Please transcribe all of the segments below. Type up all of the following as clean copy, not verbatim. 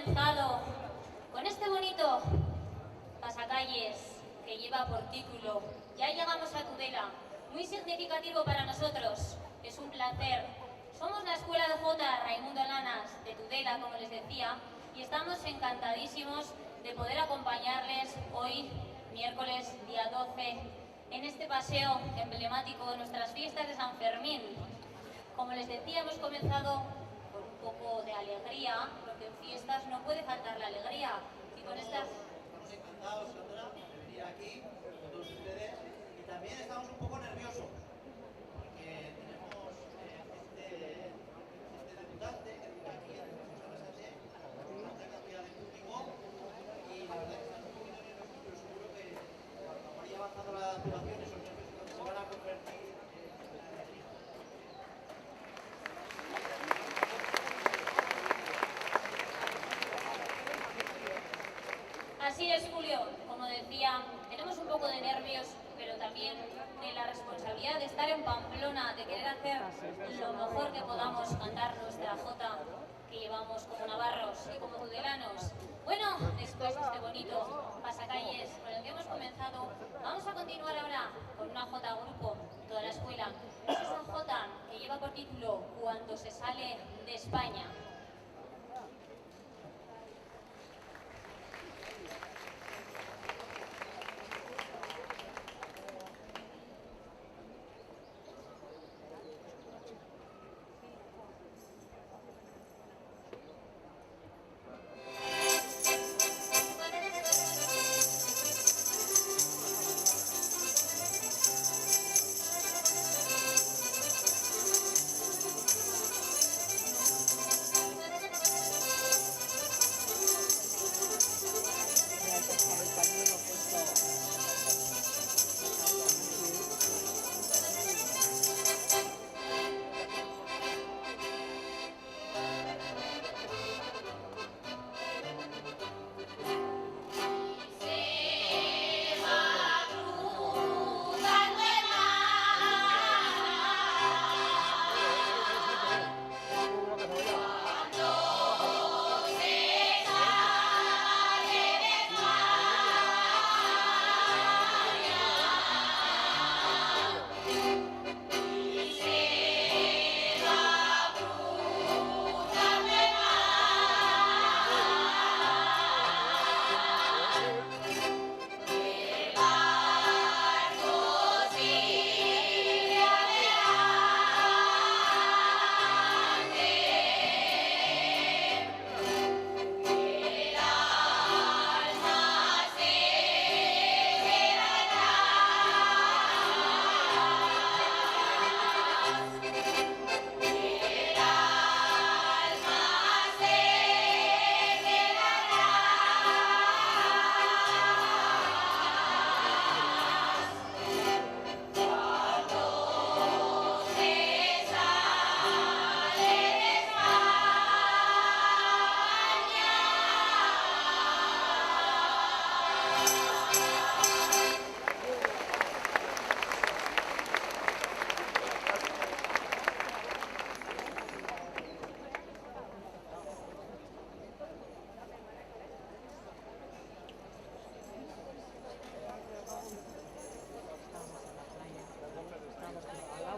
comenzado con este bonito pasacalles que lleva por título Ya llegamos a Tudela, muy significativo para nosotros. Es un placer. Somos la Escuela de Jota Raimundo Lanas de Tudela, como les decía, y estamos encantadísimos de poder acompañarles hoy, miércoles día 12, en este paseo emblemático de nuestras fiestas de San Fermín. Como les decía, hemos comenzado con un poco de alegría, porque en fiestas no puede faltar la alegría. Y con estas... Estamos encantados, Sandra, de venir aquí con todos ustedes. Y también estamos un poco nerviosos, porque tenemos este debutante que vive aquí en el profesor Sánchez, bastante cantidad de público, y la verdad que estamos un poquito nerviosos, pero seguro que cuando vaya avanzando la actuación, esos nervios se van a convertir en alegría. Así es, Julio. Como decía, tenemos un poco de nervios, pero también de la responsabilidad de estar en Pamplona, de querer hacer lo mejor que podamos, cantar nuestra jota que llevamos como navarros y como tudelanos. Bueno, después de este bonito pasacalles con el que hemos comenzado, vamos a continuar ahora con una jota grupo, toda la escuela. Es esa jota que lleva por título Cuando se sale de España.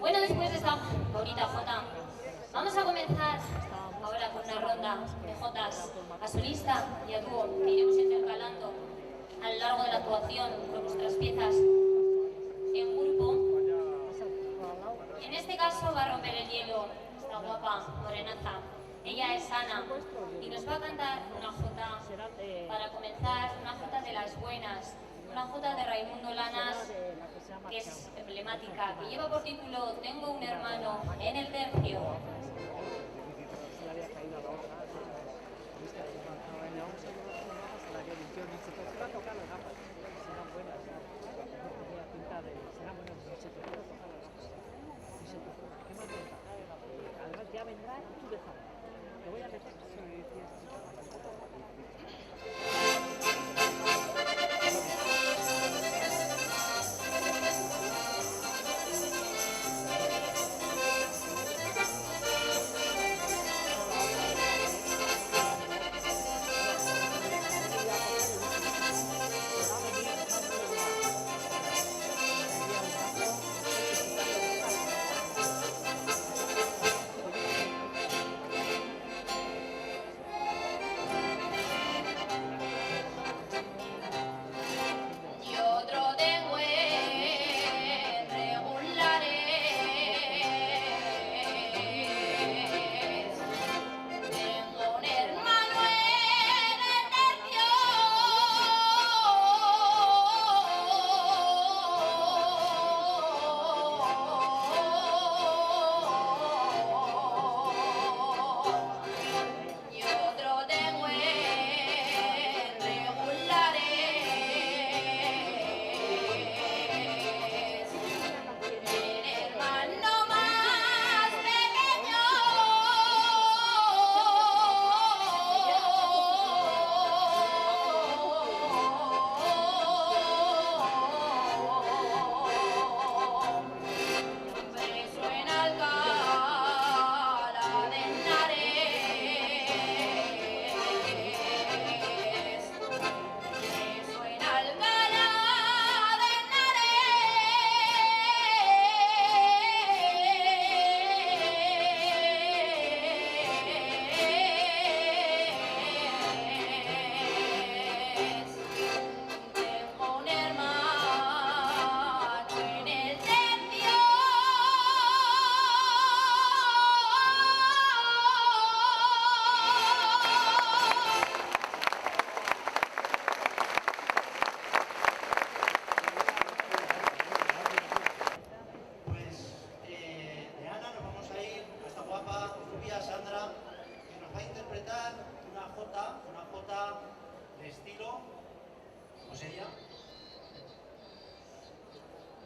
Bueno, después de esta bonita jota, vamos a comenzar ahora con una ronda de jotas a solista y a dúo que iremos intercalando a lo largo de la actuación con nuestras piezas en grupo. En este caso va a romper el hielo esta guapa morenaza. Ella es Ana y nos va a cantar una jota para comenzar, una jota de las buenas, una jota de Raimundo Lanas que es emblemática, que lleva por título Tengo un hermano en el tercio. Ya vendrá tu dejado. Lo voy a meter. interpretar una jota de estilo, pues ella,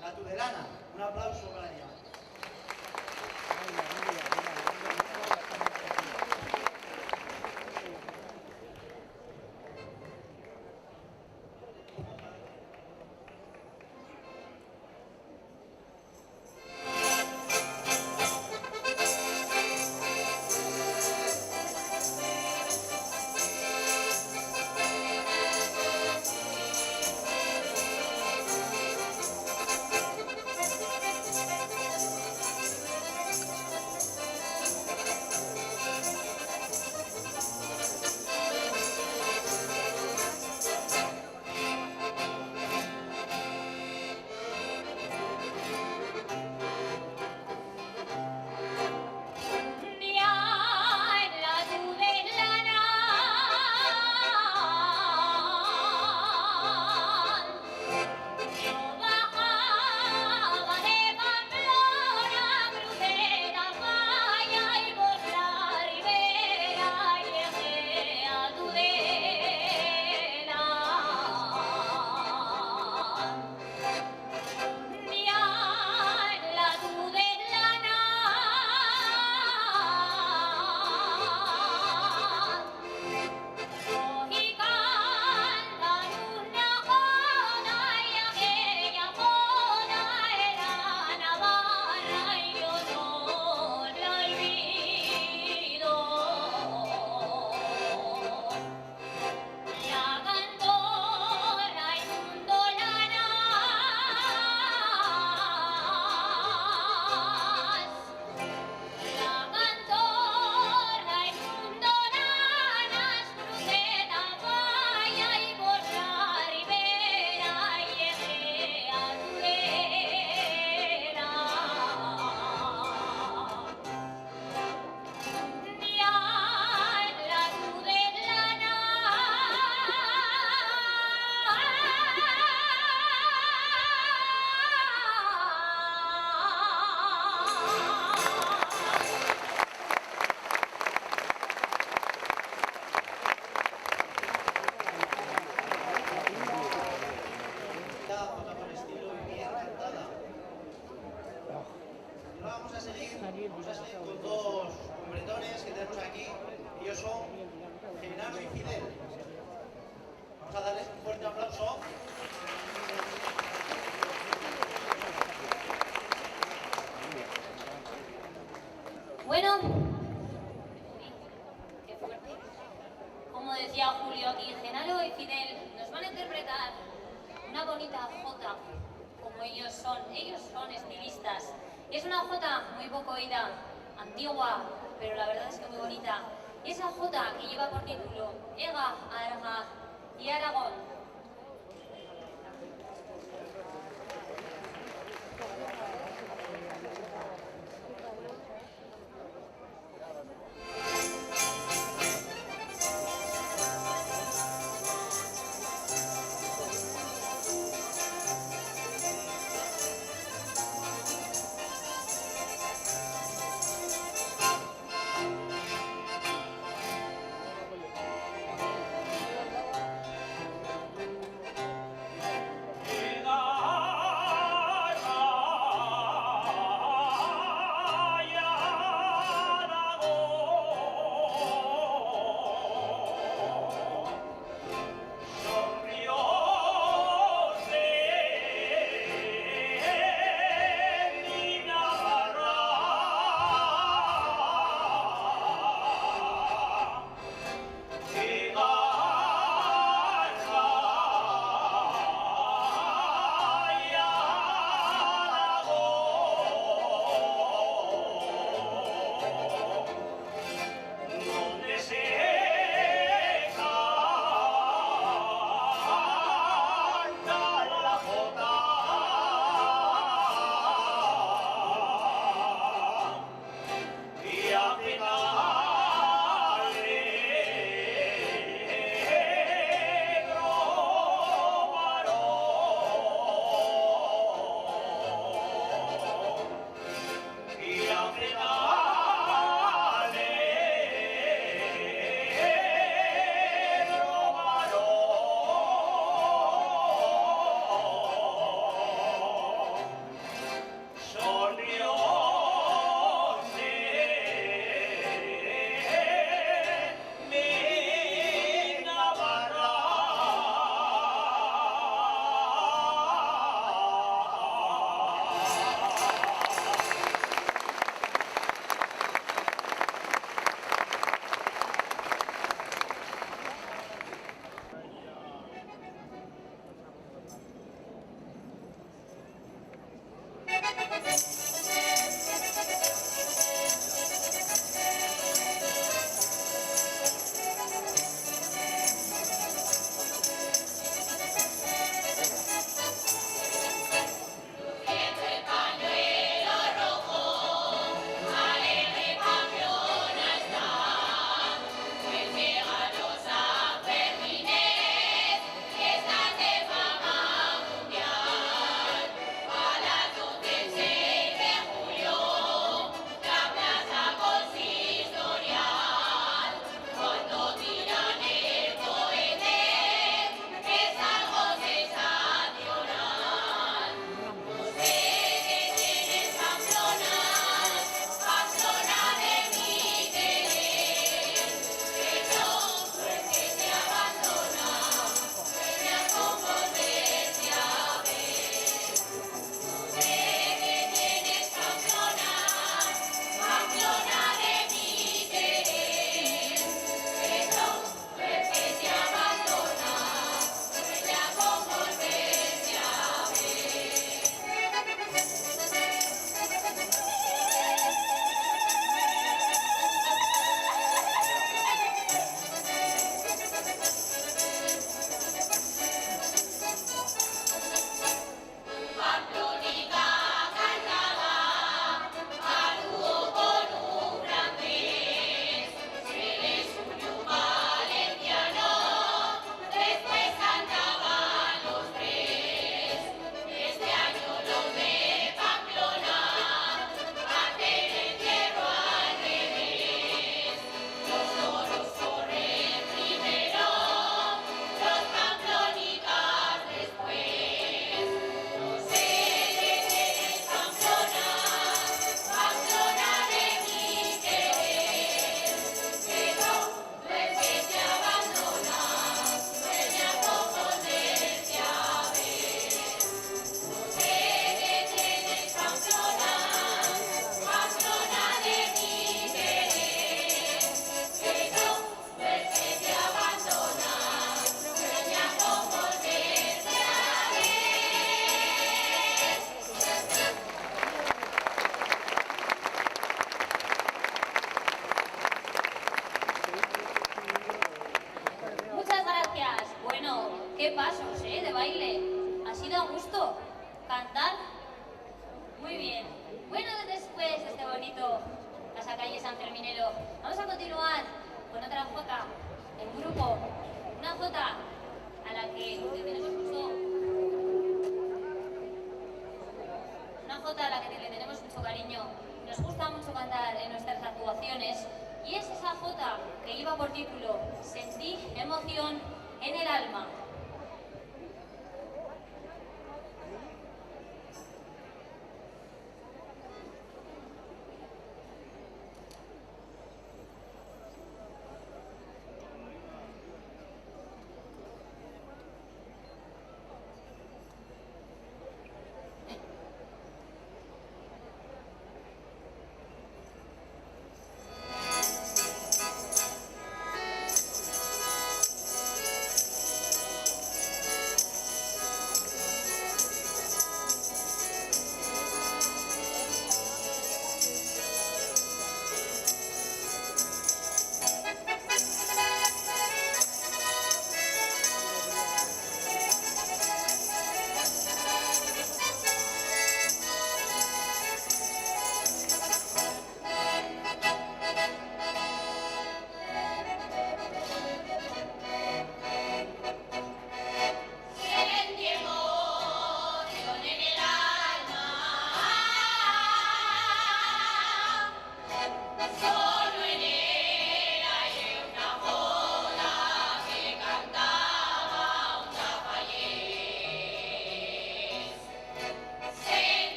la Tudelana. Un aplauso para ella. Vamos a seguir con dos hombretones que tenemos aquí. Ellos son Genaro y Fidel. Vamos a darles un fuerte aplauso. Bueno, qué fuerte. Como decía Julio aquí, Genaro y Fidel nos van a interpretar una bonita jota, como ellos son estilistas. Es una jota muy poco oída, antigua, pero la verdad es que muy bonita. Y esa jota que lleva por título Ega, Arga y Aragón. qué pasos, de baile. ¿Ha sido a gusto? ¿Cantar? Muy bien. Bueno, después de este bonito pasacalle sanferminero, vamos a continuar con otra jota en grupo. Una jota a la que le tenemos mucho... Una jota a la que le tenemos mucho cariño. Nos gusta mucho cantar en nuestras actuaciones. Y es esa jota que lleva por título Sentí emoción en el alma.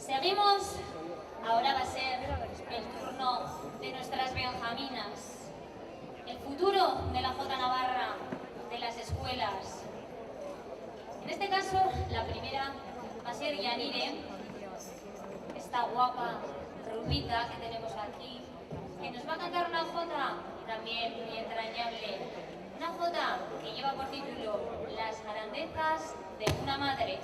Seguimos, ahora va a ser el turno de nuestras benjaminas, el futuro de la Jota Navarra, de las escuelas. En este caso, la primera va a ser Yanire, esta guapa rubita que tenemos aquí, que nos va a cantar una jota también muy entrañable, una jota que lleva por título Las grandezas de una madre.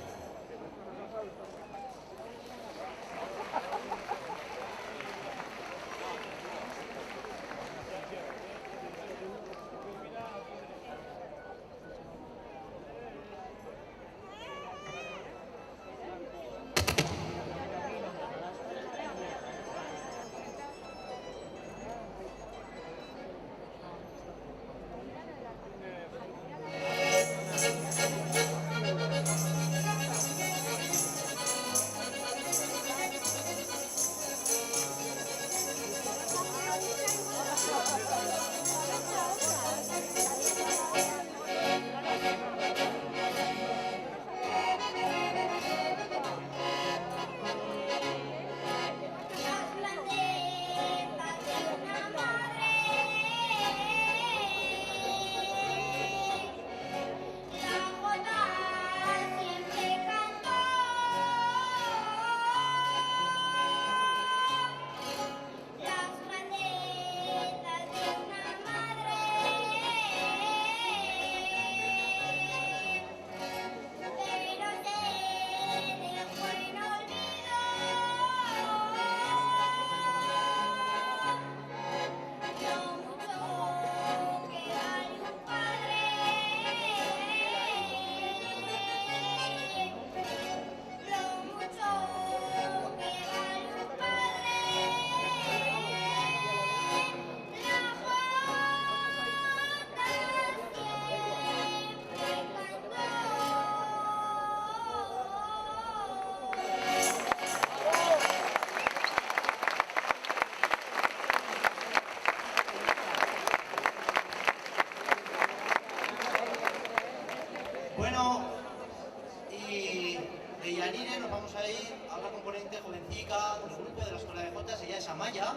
del grupo de la Escuela de Jotas, ella es Amaya.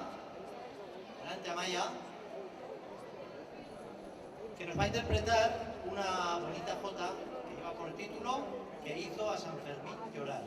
Adelante, Amaya. Que nos va a interpretar una bonita jota que lleva por título "Que hizo a San Fermín llorar".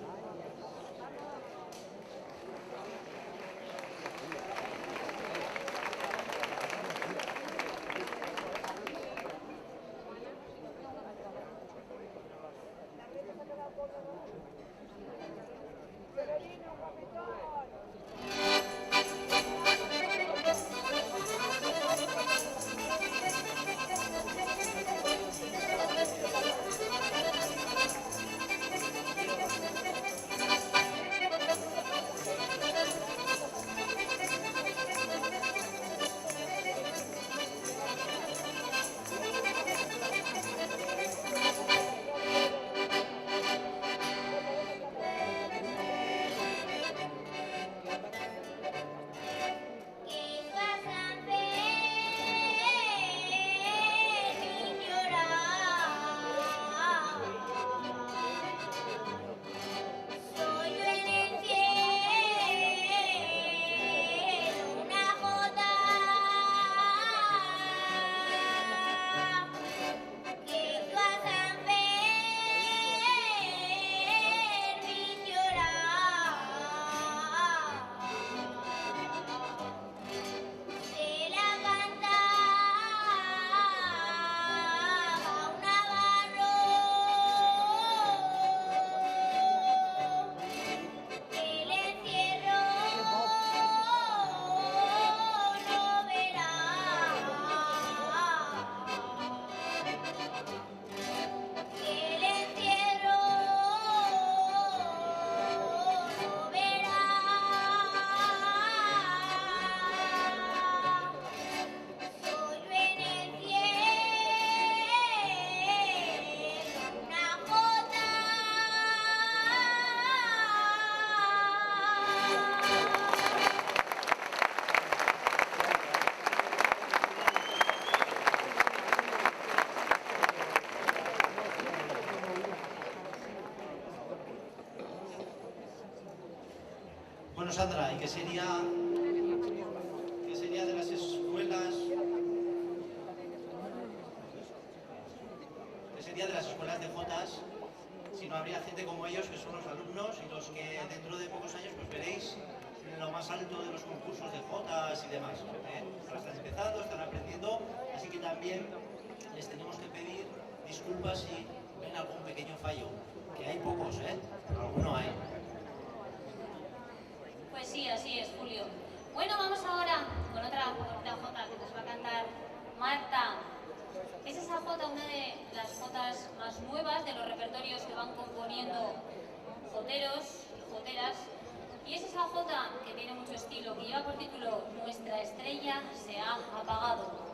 Bueno, Sandra, ¿y qué sería de las escuelas? ¿Qué sería de las escuelas de jotas si no habría gente como ellos, que son los alumnos y los que dentro de pocos años pues veréis lo más alto de los concursos de jotas y demás? Ahora están empezando, están aprendiendo, así que también les tenemos que pedir disculpas si ven algún pequeño fallo, que hay pocos, pero alguno hay. Pues sí, así es, Julio. Bueno, vamos ahora con otra jota que nos va a cantar Marta. Es esa jota, una de las jotas más nuevas de los repertorios que van componiendo joteros y joteras. Y es esa jota que tiene mucho estilo, que lleva por título "Nuestra estrella se ha apagado".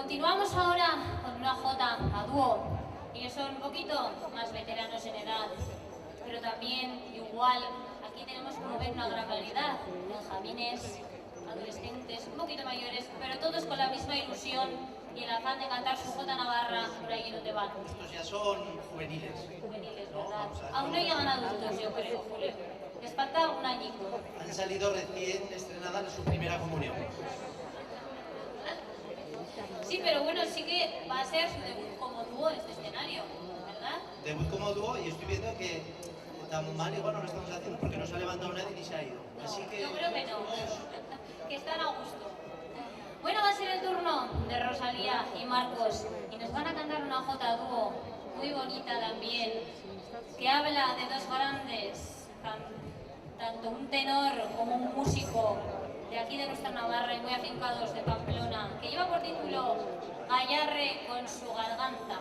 Continuamos ahora con una jota a dúo. Ellos son un poquito más veteranos en edad, pero también igual aquí tenemos como ven una gran variedad, benjamines, adolescentes, un poquito mayores, pero todos con la misma ilusión y el afán de cantar su jota navarra por ahí donde van. Estos ya son juveniles. Juveniles, ¿no? ¿verdad? Vamos a ver. Aún no llegan adultos, yo creo, Julio. Les falta un añico. Han salido recién estrenadas su primera comunión. Sí, pero bueno, sí que va a ser su debut como dúo en este escenario, ¿verdad? Debut como dúo y estoy viendo que tan mal igual no lo estamos haciendo porque no se ha levantado nadie ni se ha ido. Así que... Yo creo que no, que están a gusto. Bueno, va a ser el turno de Rosalía y Marcos y nos van a cantar una jota dúo muy bonita también, que habla de dos grandes, tanto un tenor como un músico de aquí de nuestra Navarra y muy afincados de Pamplona, que lleva por título Gallarre con su garganta.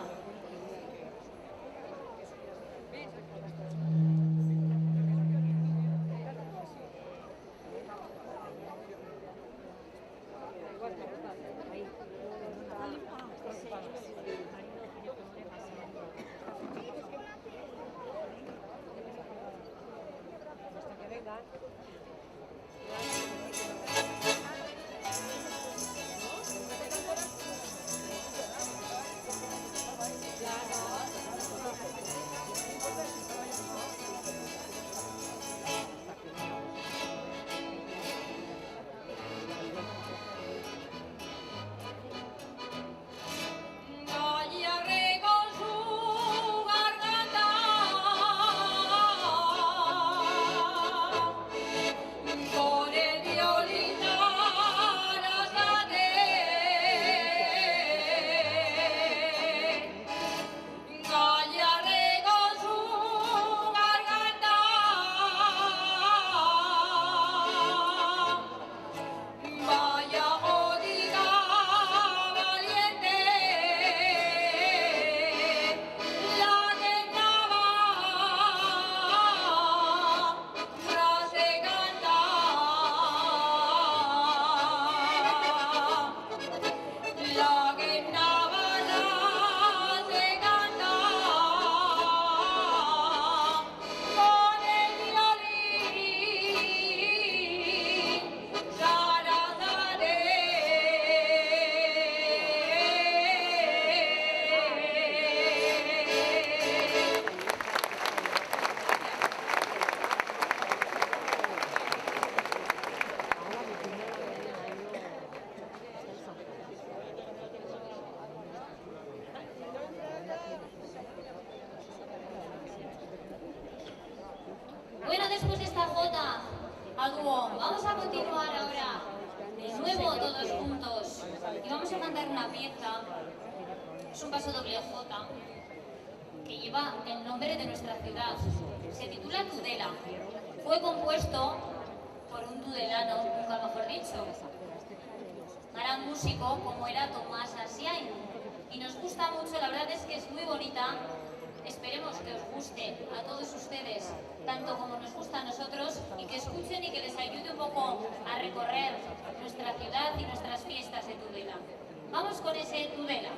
Bueno, después de esta jota a dúo, vamos a continuar ahora de nuevo todos juntos y vamos a cantar una pieza. Es un paso doble jota que lleva el nombre de nuestra ciudad. Se titula Tudela. Fue compuesto por un tudelano, nunca mejor dicho, gran músico como era Tomás Asiain. Y nos gusta mucho, la verdad es que es muy bonita. Esperemos que os guste a todos ustedes, tanto como nos gusta a nosotros, y que escuchen y que les ayude un poco a recorrer nuestra ciudad y nuestras fiestas de Tudela. Vamos con ese Tudela.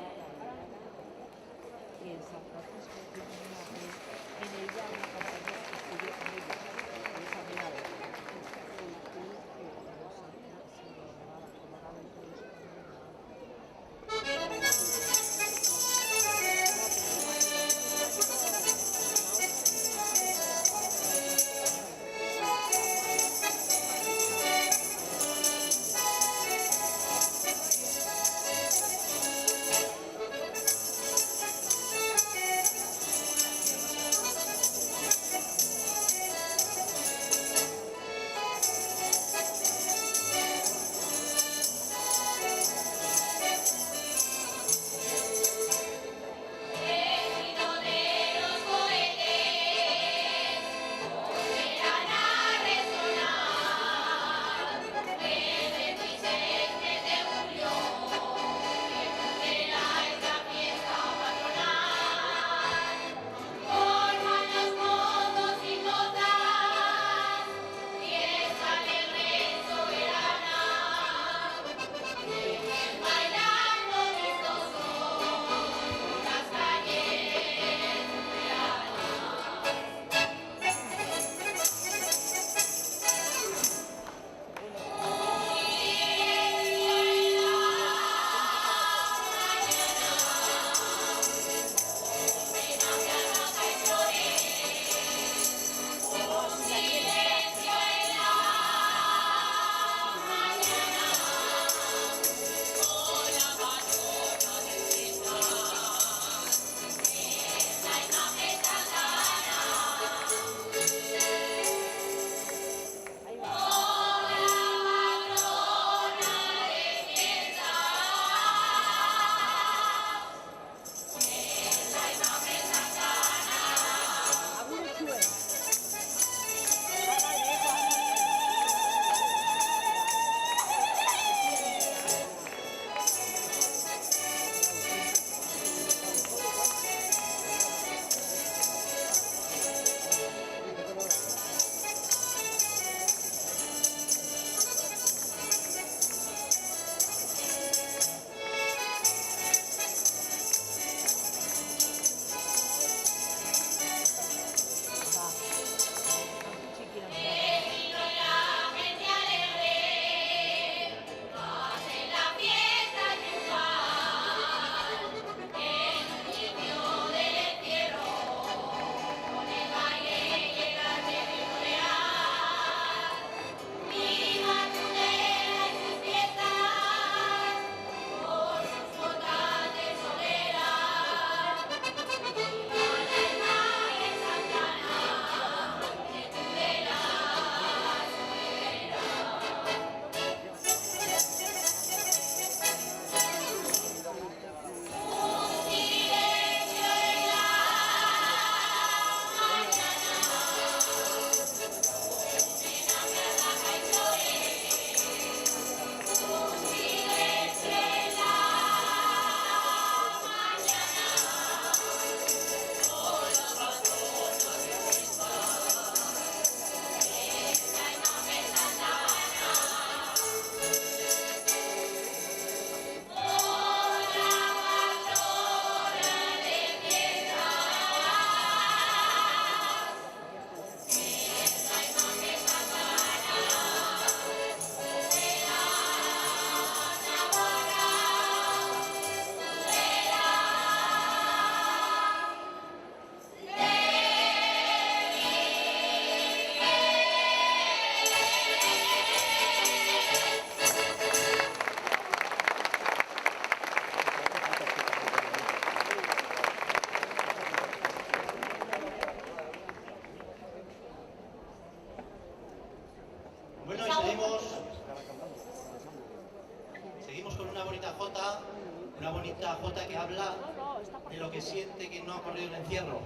que siente que no ha corrido el encierro,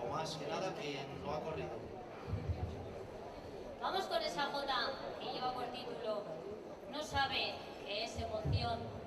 o más que nada quien lo ha corrido. Vamos con esa jota que lleva por título No sabe qué es emoción.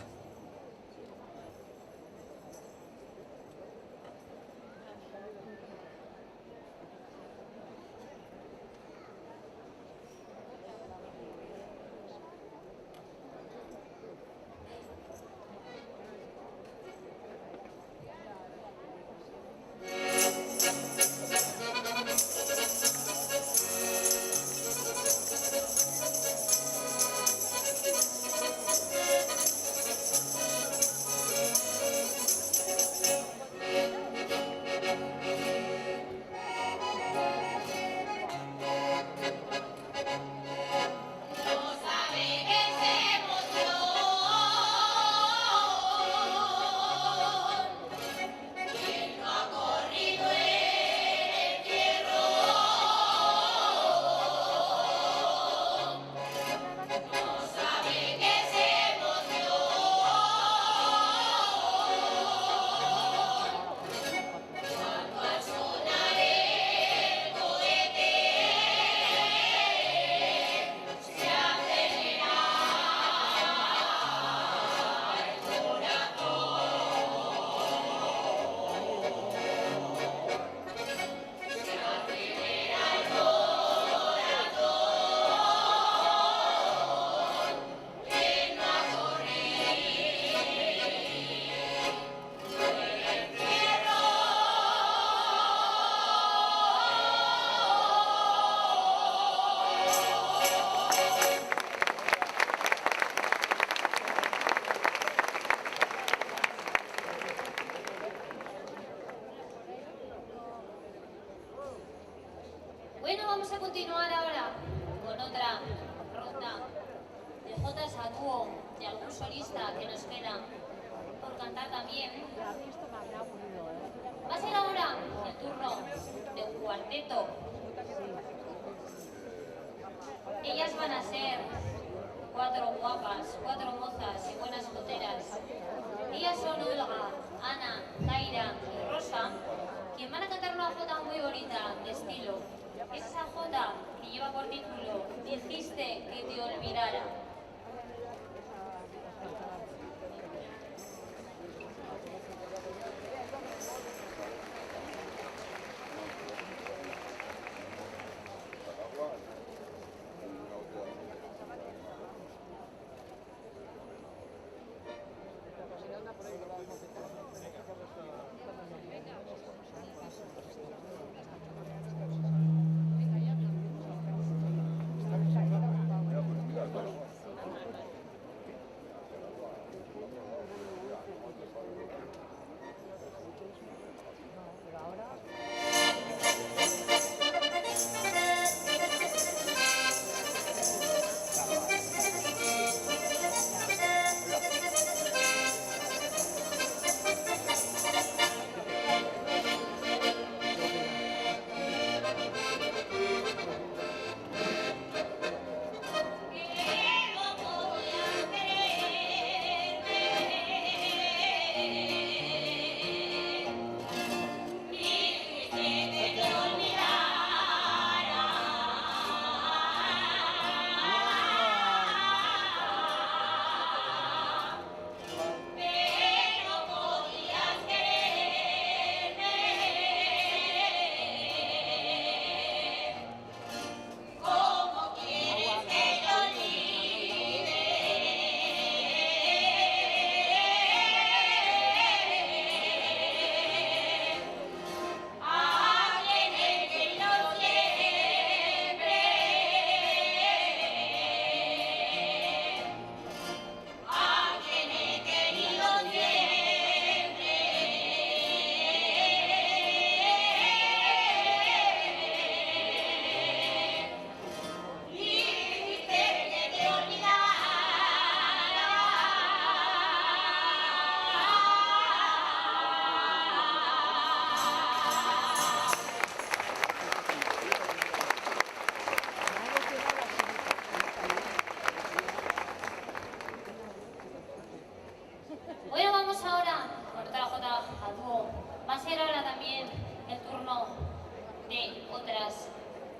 Bueno, vamos a continuar ahora con otra ronda de jotas a dúo de algún solista que nos queda por cantar también. Va a ser ahora el turno de un cuarteto. Ellas van a ser 4 guapas, 4 mozas y buenas joteras. Ellas son Olga, Ana, Zaira y Rosa, quien van a cantar una jota muy bonita de estilo. Es esa jota que lleva por título Dijiste que te olvidara.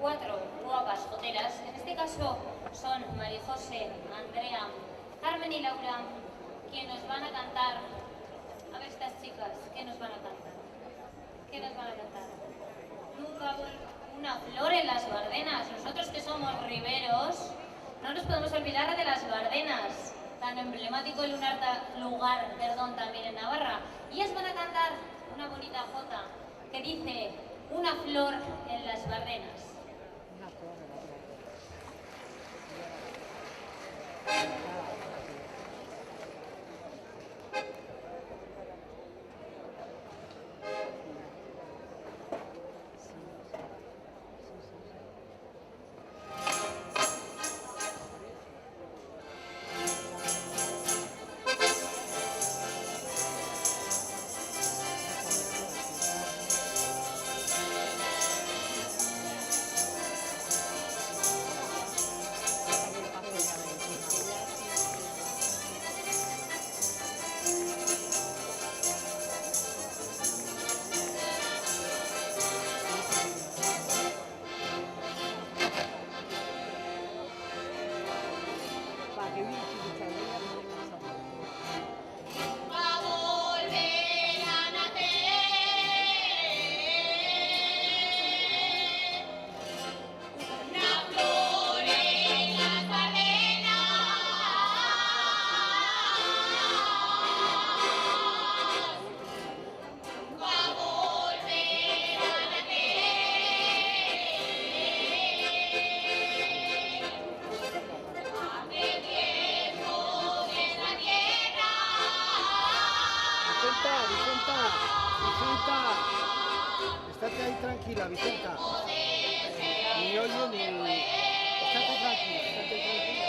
4 guapas joteras. En este caso son María José, Andrea, Carmen y Laura, quienes nos van a cantar. A ver estas chicas, ¿qué nos van a cantar? ¿Qué nos van a cantar? Nunca una flor en las Bardenas. Nosotros que somos riberos, no nos podemos olvidar de las Bardenas, tan emblemático lugar también en Navarra. Y ellas van a cantar una bonita jota que dice una flor en las Bardenas. Vicenta, estate ahí tranquila, Vicenta. Ni oye ni... Estate tranquila, estate tranquila.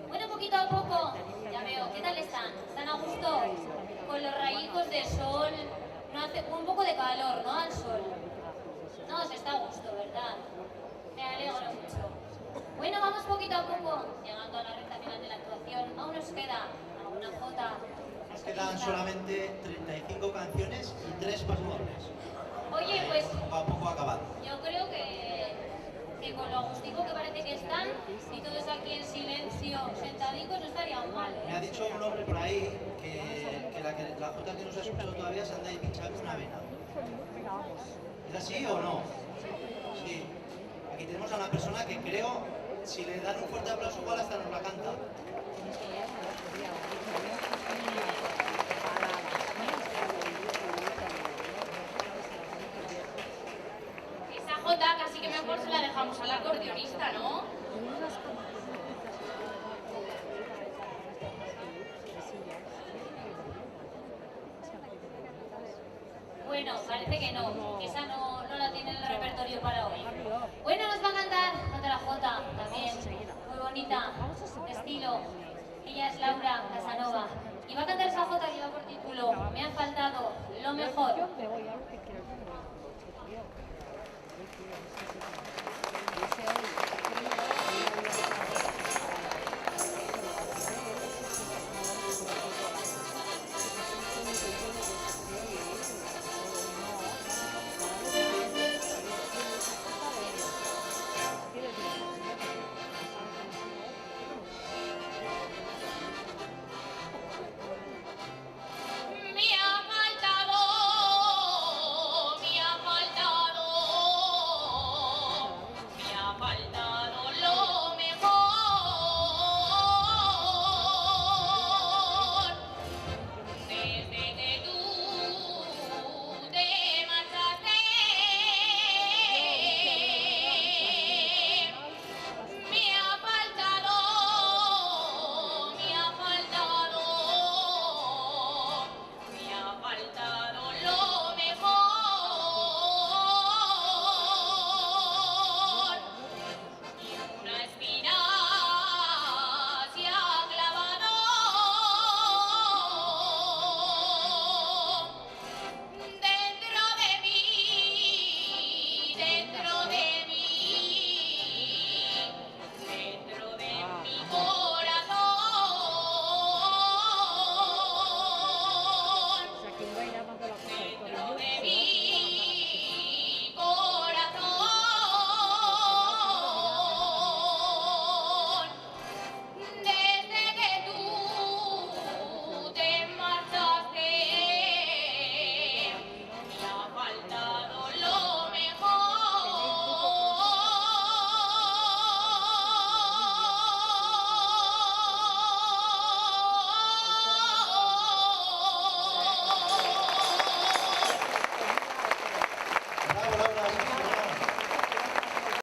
Bueno, poquito a poco, ya veo, ¿qué tal están? ¿Están a gusto? Con los rayicos de sol, no hace un poco de calor, ¿no? Al sol. No, se está a gusto, ¿verdad? Me alegro mucho. Bueno, vamos poquito a poco, llegando a la recta final de la actuación. Aún nos queda alguna jota. Nos quedan solamente 35 canciones y 3 pasodobles. Oye, pues Poco a poco acabado. yo creo que con lo agustico que parece que están y todos aquí en silencio, sentadicos, no estarían mal, Me ha dicho un hombre por ahí que la jota que no se ha escuchado todavía se anda ahí pinchando una vena. ¿Es así o no? Sí. Aquí tenemos a una persona que creo, si le dan un fuerte aplauso, igual hasta nos la canta. Esa jota casi que mejor se la dejamos al acordeonista, ¿no? Bueno, parece que no, que esa no la tiene en el repertorio para hoy. Bueno, nos va a cantar otra jota también, muy bonita, de estilo. Ella es Laura Casanova y va a cantar esa jota que lleva por título Me ha faltado lo mejor. Me voy a lo que quiero.